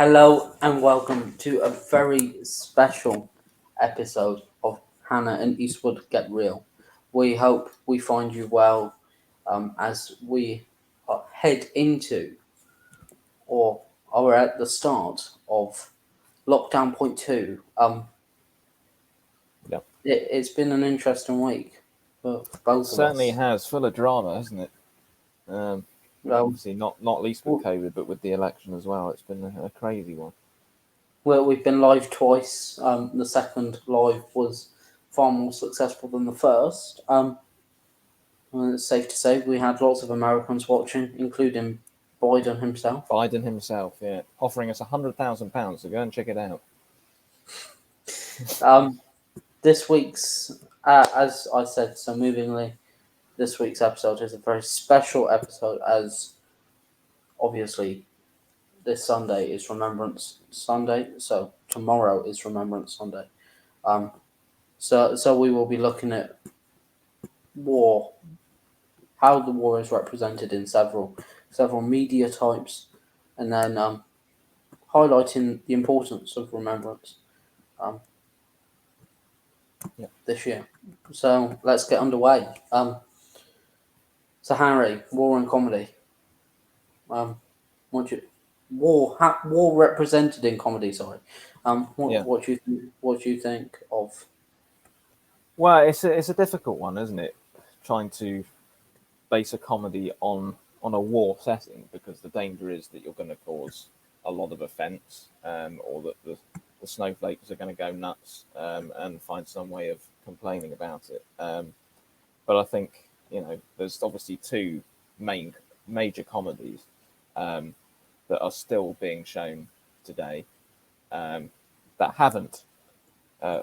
Hello and welcome to a very special episode of Hanna and Eastwood Get Real. We hope we find you well as we head into or are at the start of lockdown point two. Yep. It's been an interesting week for both of Certainly us. has, full of drama, hasn't it? Um, Obviously, not least with COVID, but with the election as well. It's been a crazy one. well, we've been live twice. The second live was far more successful than the first. It's safe to say we had lots of Americans watching, including Biden himself. Biden himself, yeah, offering us £100,000 to go and check it out. Um, this week's, as I said so movingly, this week's episode is a very special episode as obviously this Sunday is Remembrance Sunday, so tomorrow is Remembrance Sunday. So we will be looking at war, how the war is represented in several media types, and then highlighting the importance of remembrance um, Yeah. this year. So let's get underway. So Harry, war and comedy. What do you, war represented in comedy? Sorry. Yeah. What do you think of? Well, it's a difficult one, isn't it? Trying to base a comedy on a war setting, because the danger is that you're going to cause a lot of offence, or that the snowflakes are going to go nuts and find some way of complaining about it. But I think there's obviously two major comedies that are still being shown today that haven't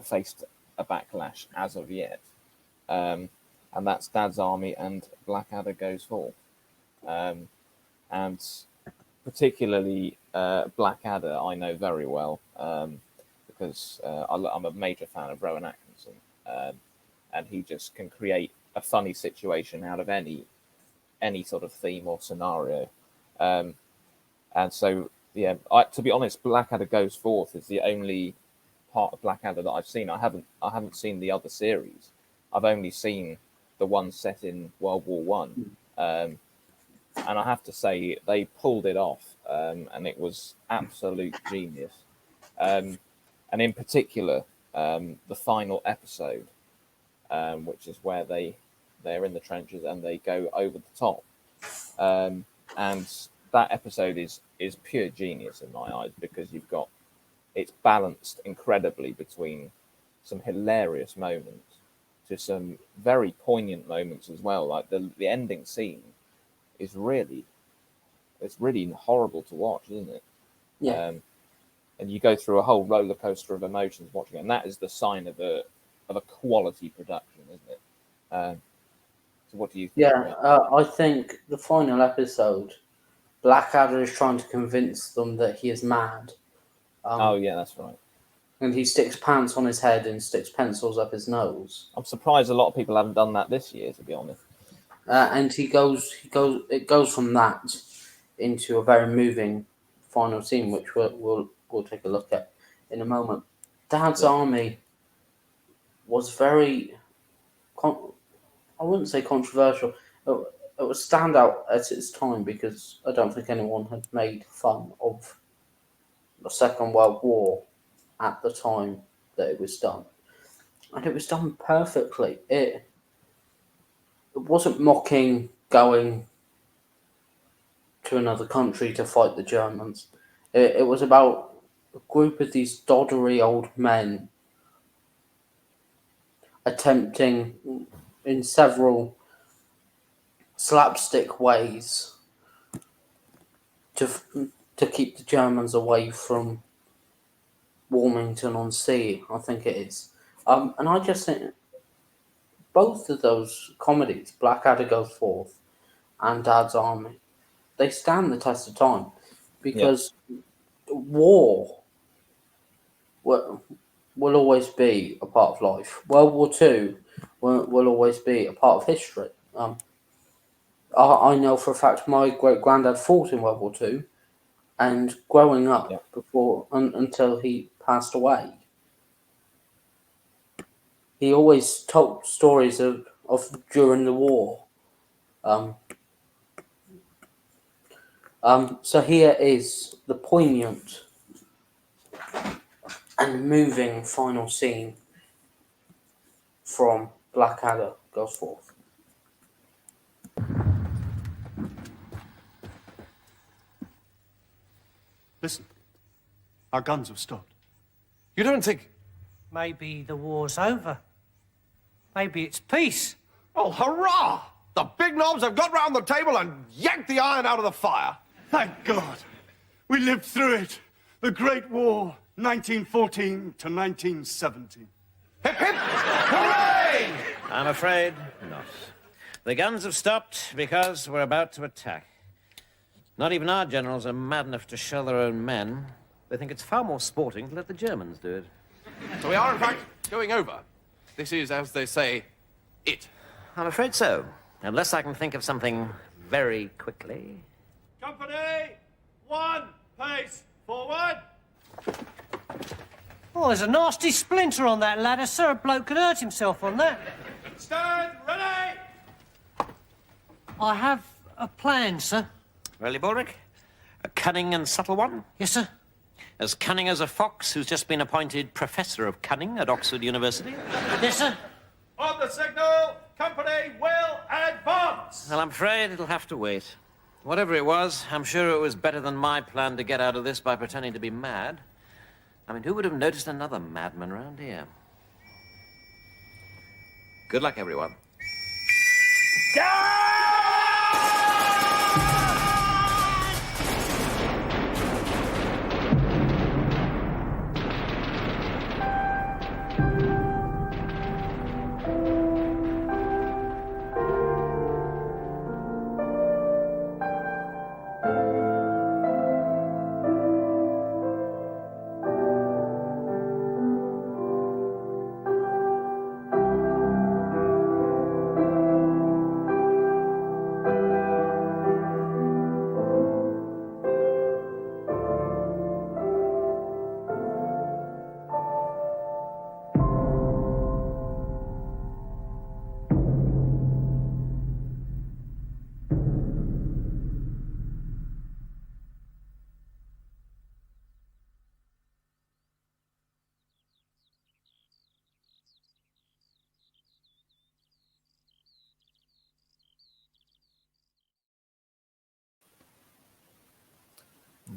faced a backlash as of yet, and that's Dad's Army and Blackadder Goes Forth, and particularly Blackadder I know very well, because I'm a major fan of Rowan Atkinson, and he just can create a funny situation out of any sort of theme or scenario. And so, yeah, to be honest, Blackadder Goes Forth is the only part of Blackadder that I've seen. I haven't seen the other series. I've only seen the one set in World War One, and I have to say they pulled it off, and it was absolute genius. And in particular, the final episode, which is where they're in the trenches and they go over the top, and that episode is pure genius in my eyes, because it's balanced incredibly between some hilarious moments to some very poignant moments as well. Like the ending scene is really horrible to watch, isn't it? Yeah. And you go through a whole roller coaster of emotions watching it, and that is the sign of a quality production, isn't it? So what do you think? Yeah, I think the final episode, Blackadder is trying to convince them that he is mad. Oh yeah, that's right. And he sticks pants on his head and sticks pencils up his nose. I'm surprised a lot of people haven't done that this year, to be honest. And it goes from that into a very moving final scene, which we'll take a look at in a moment. Dad's Yeah. Army was very, I wouldn't say controversial. It was standout at its time because I don't think anyone had made fun of the Second World War at the time that it was done, and it was done perfectly. It wasn't mocking going to another country to fight the Germans. It was about a group of these doddery old men attempting in several slapstick ways to to keep the Germans away from Warmington on Sea, I think it is. And I just think both of those comedies, Blackadder Goes Forth and Dad's Army, they stand the test of time Yeah. because war will always be a part of life. World War Two will always be a part of history. I know for a fact my great granddad fought in World War Two, and growing Yeah. up until he passed away. He always told stories of during the war. Um, so here is the poignant and moving final scene from Blackadder goes forth. Listen, our guns have stopped. You don't think... Maybe the war's over. Maybe it's peace. Oh, hurrah! The big knobs have got round the table and yanked the iron out of the fire. Thank God. We lived through it. The Great War, 1914 to 1917. Hip, hip, hooray! I'm afraid not. The guns have stopped because we're about to attack. Not even our generals are mad enough to shell their own men. They think it's far more sporting to let the Germans do it. So we are, in fact, going over. This is, as they say, it. I'm afraid so. Unless I can think of something very quickly. Company, one pace forward. Oh, there's a nasty splinter on that ladder, sir. A bloke could hurt himself on that. Stand ready. I have a plan, sir. Really, Baldric? A cunning and subtle one? Yes, sir. As cunning as a fox who's just been appointed Professor of Cunning at Oxford University? Yes, sir. On the signal, company will advance. Well, I'm afraid it'll have to wait. Whatever it was, I'm sure it was better than my plan to get out of this by pretending to be mad. I mean, who would have noticed another madman around here? Good luck, everyone.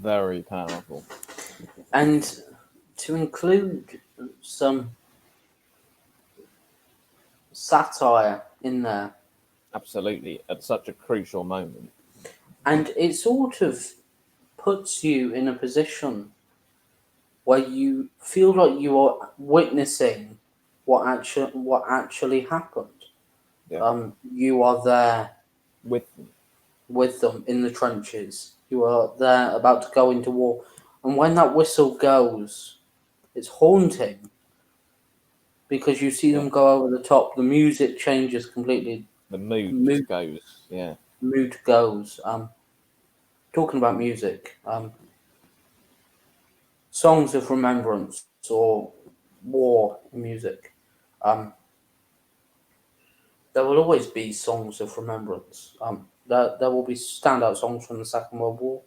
Very powerful. And to include some satire in there, Absolutely. At such a crucial moment. and it sort of puts you in a position where you feel like you are witnessing what actually happened. Yeah. You are there With with them in the trenches. You are there about to go into war, and when that whistle goes, it's haunting because you see them go over the top. The music changes completely. the mood Mood. just goes. Yeah. Mood goes. Talking about music, songs of remembrance or war music. There will always be songs of remembrance. There will be standout songs from the Second World War,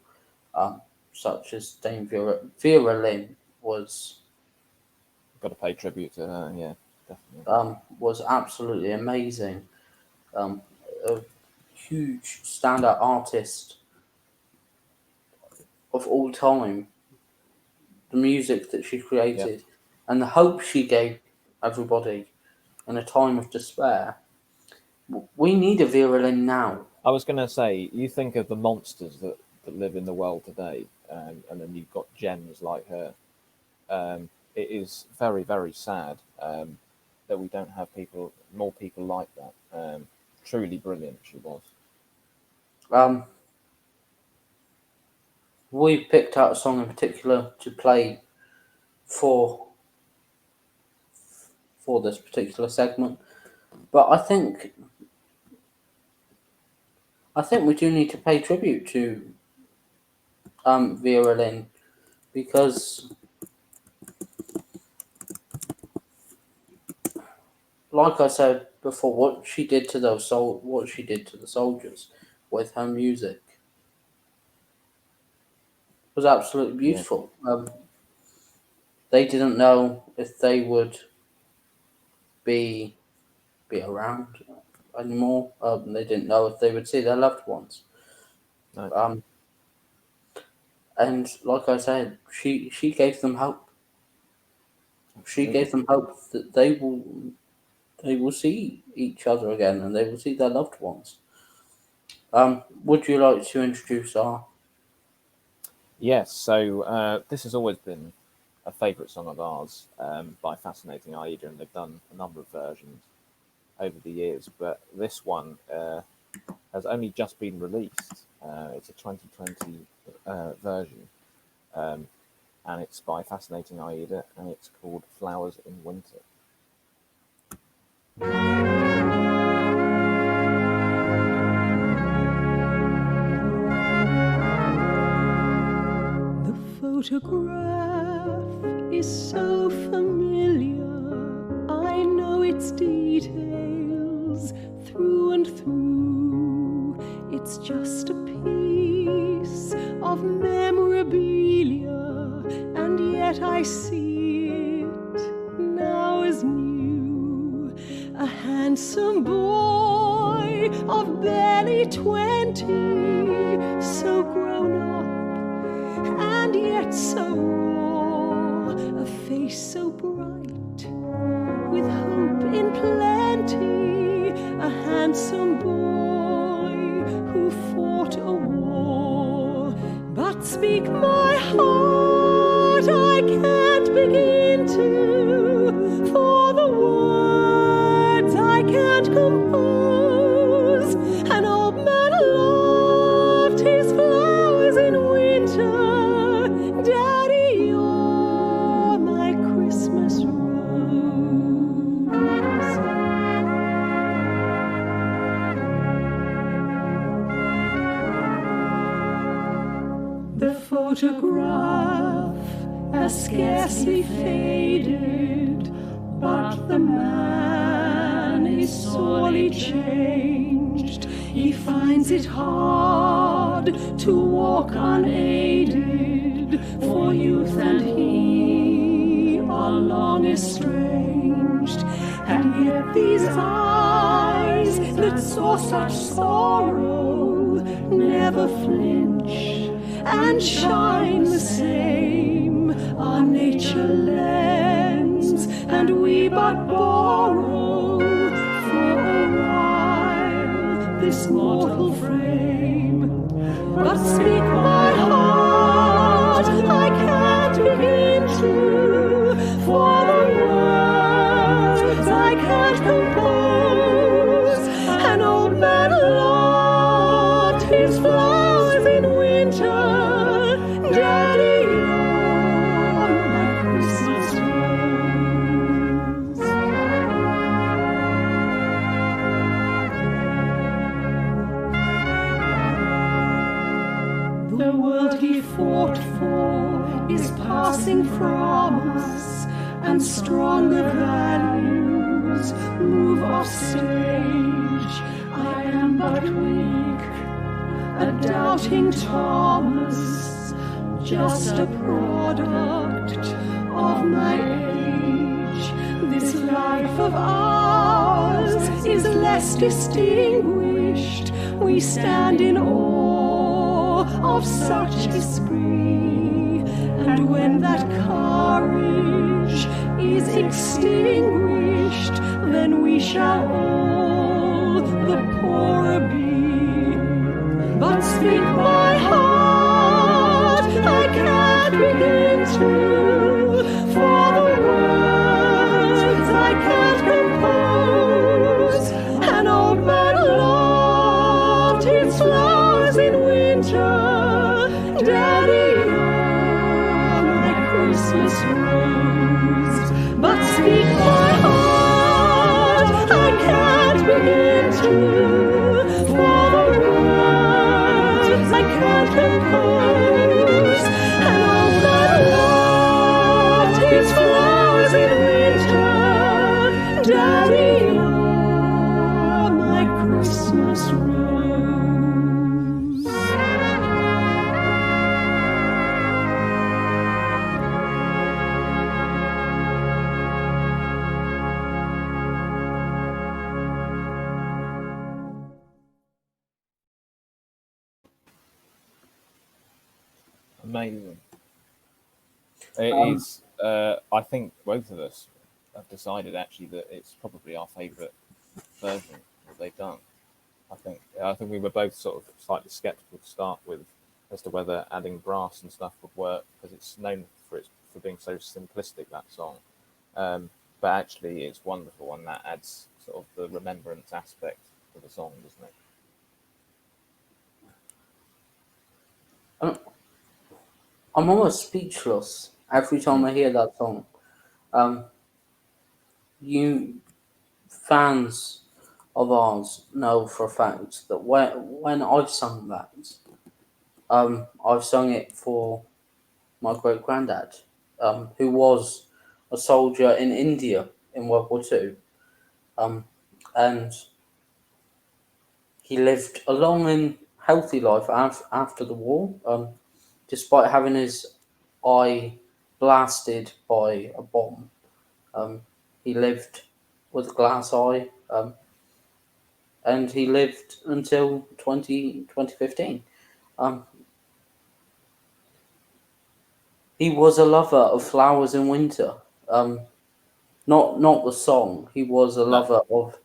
such as Dame Vera Lynn Got to pay tribute to her. Yeah, definitely. was absolutely amazing. A huge standout artist of all time. The music that she created and the hope she gave everybody in a time of despair. We need a Vera Lynn now. I was going to say, you think of the monsters that live in the world today, and then you've got gems like her. It is very, very sad that we don't have more people like that. Truly brilliant she was. We picked out a song in particular to play for this particular segment, but I think we do need to pay tribute to Vera because, like I said before, what she did to what she did to the soldiers with her music was absolutely Yeah. beautiful. They didn't know if they would be around anymore. They didn't know if they would see their loved ones. No. And like I said, she gave them hope. She gave them hope that they will see each other again and they will see their loved ones. Would you like to introduce our? Yes, so this has always been a favourite song of ours by Fascinating Aida, and they've done a number of versions over the years, but this one has only just been released. It's a 2020 version, and it's by Fascinating Aida, and it's called Flowers in Winter. The photograph is so familiar, I know its details through and through. It's just a piece of memorabilia, and yet I see it now as new. A handsome boy of barely 20, so grown up and yet so raw, a face so bright with hope in plenty, a handsome boy who fought a war. But speak my heart, I can't begin to, for the words I can't compose. An old man loved his flowers in winter. Daddy, you're my Christmas rose. The photograph has scarcely faded, but the man is sorely changed. He finds it hard to walk unaided, for youth and he are long estranged. And yet these eyes that saw such sorrow never flinch and shine the same. Our nature lends, and we but borrow for a while this mortal frame. But speak my heart, I can't begin to, for the words I can't compose. An old man loved his flowers in winter. Daddy, you're my Christmas rose. The world he fought for is passing from us, and stronger values move off stage. I am but weak, a doubting Thomas, just a product of my age. This life of ours is less distinguished. We stand in awe of such esprit, and when that courage is extinguished, then we shall all the poorer be. But speak my heart, I can't begin to, for the words I can't compose. An old man loved his flowers in winter. Daddy, you're my Christmas rose. But speak my heart, I can't begin to, for the words I can't compose. amazing. It Um, is. I think both of us have decided actually that it's probably our favourite version that they've done. I think we were both sort of slightly sceptical to start with as to whether adding brass and stuff would work because it's known for being so simplistic, that song. But actually, it's wonderful, and that adds sort of the remembrance aspect to the song, doesn't it? I'm I'm almost speechless every time Mm. I hear that song. Um, you fans of ours know for a fact that when I've sung that, I've sung it for my great granddad, who was a soldier in India in World War Two, and he lived a long and healthy life after the war, despite having his eye blasted by a bomb. Um, he lived with a glass eye, and he lived until 2015. Um, he was a lover of flowers in winter. Not the song. He was a No, lover of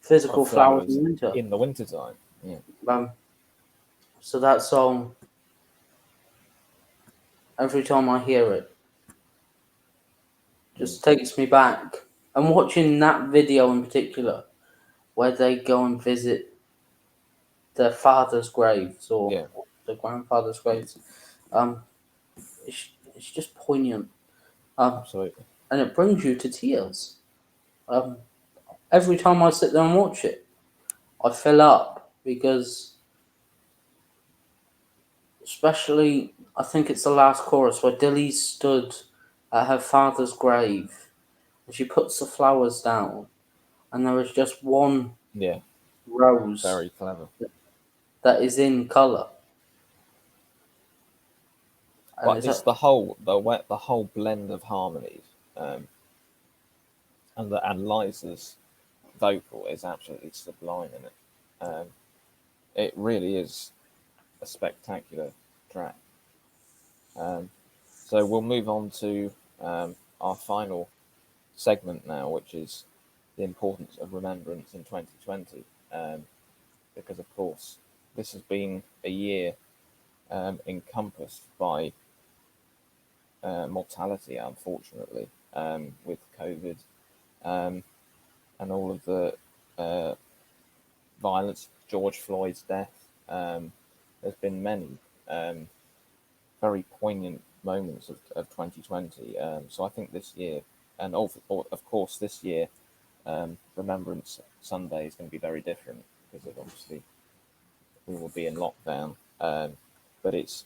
physical of flowers flowers in winter. in the wintertime. Yeah. Um, so that song, every time I hear it, Mm. just takes me back. And watching that video in particular, where they go and visit their father's graves or Yeah, their grandfather's graves, um, it's just poignant. Um, absolutely. and it brings you to tears. Um, every time I sit there and watch it, I fill up because, especially, I think it's the last chorus where Dilly stood at her father's grave and she puts the flowers down, and there is just one Yeah, rose very clever. that is in colour, and But it's it's a, the whole blend of harmonies, and Liza's vocal is absolutely sublime in it. It really is a spectacular track. Um, so we'll move on to our final segment now, which is the importance of remembrance in 2020, because of course this has been a year encompassed by mortality, unfortunately, with COVID, um, and all of the violence, George Floyd's death. There's been many very poignant moments of 2020. So I think this year, and of course this year, Remembrance Sunday is going to be very different because of obviously we will be in lockdown. But it's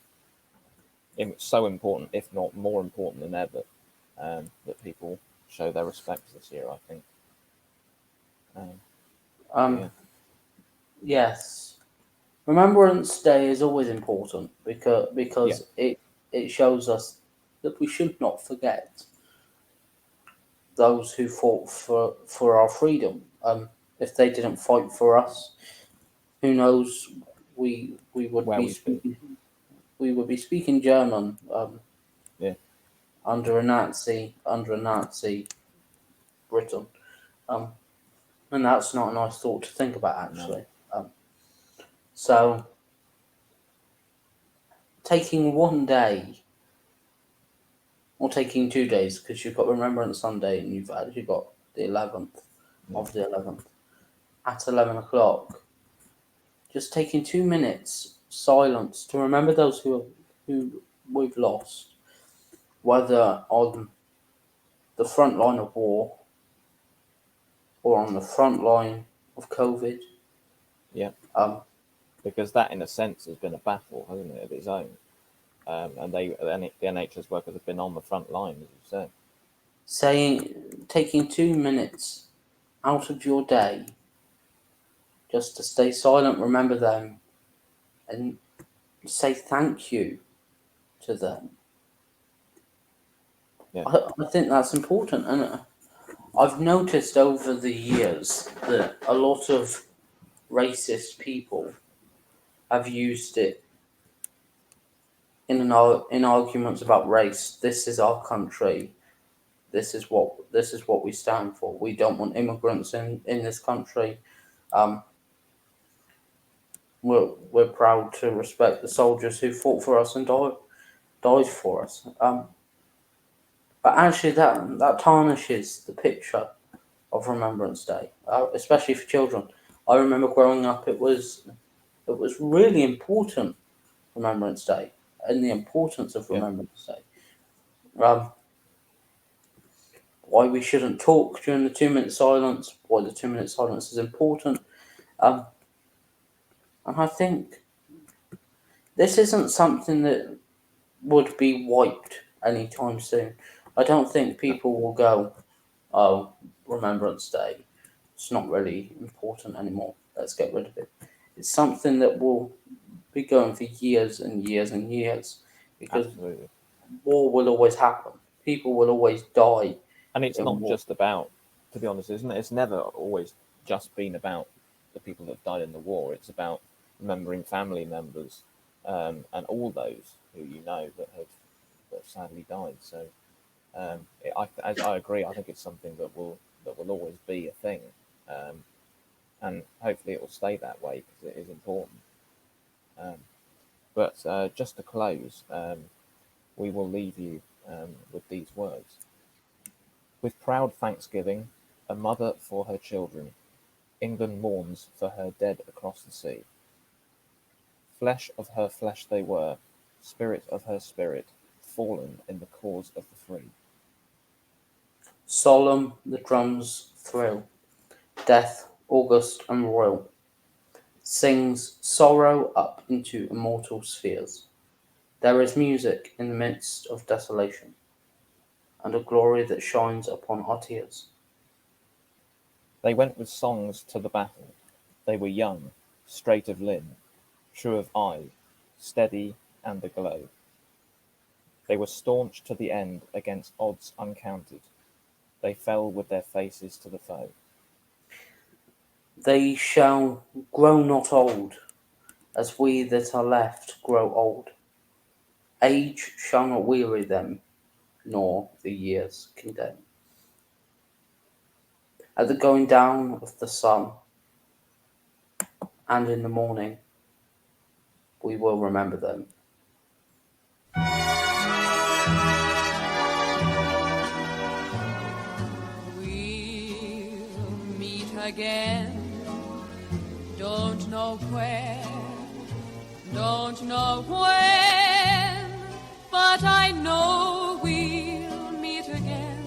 so important, if not more important than ever, that people show their respect this year, I think. Yeah, yes. Remembrance Day is always important because yeah, it shows us that we should not forget those who fought for our freedom. If they didn't fight for us, who knows? We would where be we'd be. speaking German, Yeah, under a Nazi Britain, um, and that's not a nice thought to think about no, actually. So taking one day or taking 2 days because you've got Remembrance Sunday and you've actually got the 11th yeah, of the 11th at 11 o'clock. Just taking 2 minutes silence to remember those who we've lost, whether on the front line of war or on the front line of COVID. yeah. Um, Because that, in a sense, has been a battle, hasn't it, of its own? And the NHS workers have been on the front line, as you said. taking 2 minutes out of your day just to stay silent, remember them, and say thank you to them. Yeah, I think that's important, and I've noticed over the years that a lot of racist people have used it in arguments about race. This is our country. This is what we stand for. We don't want immigrants in this country. Um, we're proud to respect the soldiers who fought for us and died for us. But actually, that tarnishes the picture of Remembrance Day, especially for children. I remember growing up; it was really important, Remembrance Day, and the importance of Yeah. Remembrance Day. Why we shouldn't talk during the 2 minute silence, why the 2 minute silence is important. And I think this isn't something that would be wiped anytime soon. I don't think people will go, oh, Remembrance Day, it's not really important anymore, let's get rid of it. It's something that will be going for years and years and years, because Absolutely. war will always happen. People will always die. And it's in not war. just about, to be honest, isn't it? It's never always just been about the people that died in the war. It's about remembering family members and all those who you know that have sadly died. So, as I agree, I think it's something that will always be a thing, and hopefully it will stay that way because it is important. But just to close, we will leave you with these words. With proud thanksgiving, a mother for her children, England mourns for her dead across the sea. Flesh of her flesh they were, spirit of her spirit, fallen in the cause of the free. Solemn the drums thrill, death, august and royal, sings sorrow up into immortal spheres. There is music in the midst of desolation, and a glory that shines upon our tears. They went with songs to the battle. They were young, straight of limb, true of eye, steady and aglow. They were staunch to the end against odds uncounted. They fell with their faces to the foe. They shall grow not old, as we that are left grow old. Age shall not weary them, nor the years condemn. At the going down of the sun, and in the morning, we will remember them. We'll meet again. Don't know where, don't know when, but I know we'll meet again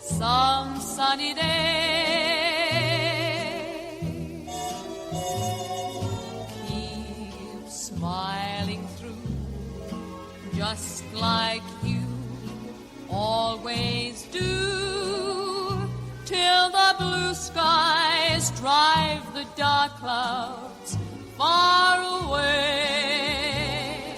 some sunny day. Keep smiling through, just like you always do, till the blue skies drive the dark clouds far away.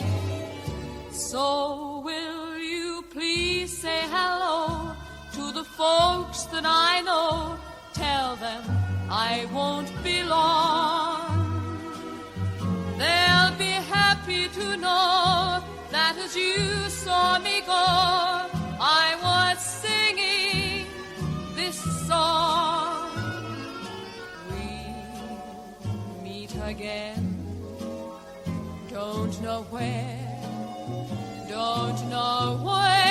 So will you please say hello to the folks that I know? Tell them I won't be long. They'll be happy to know that as you saw me go, I was singing this song. We'll meet again. Don't know where, don't know where.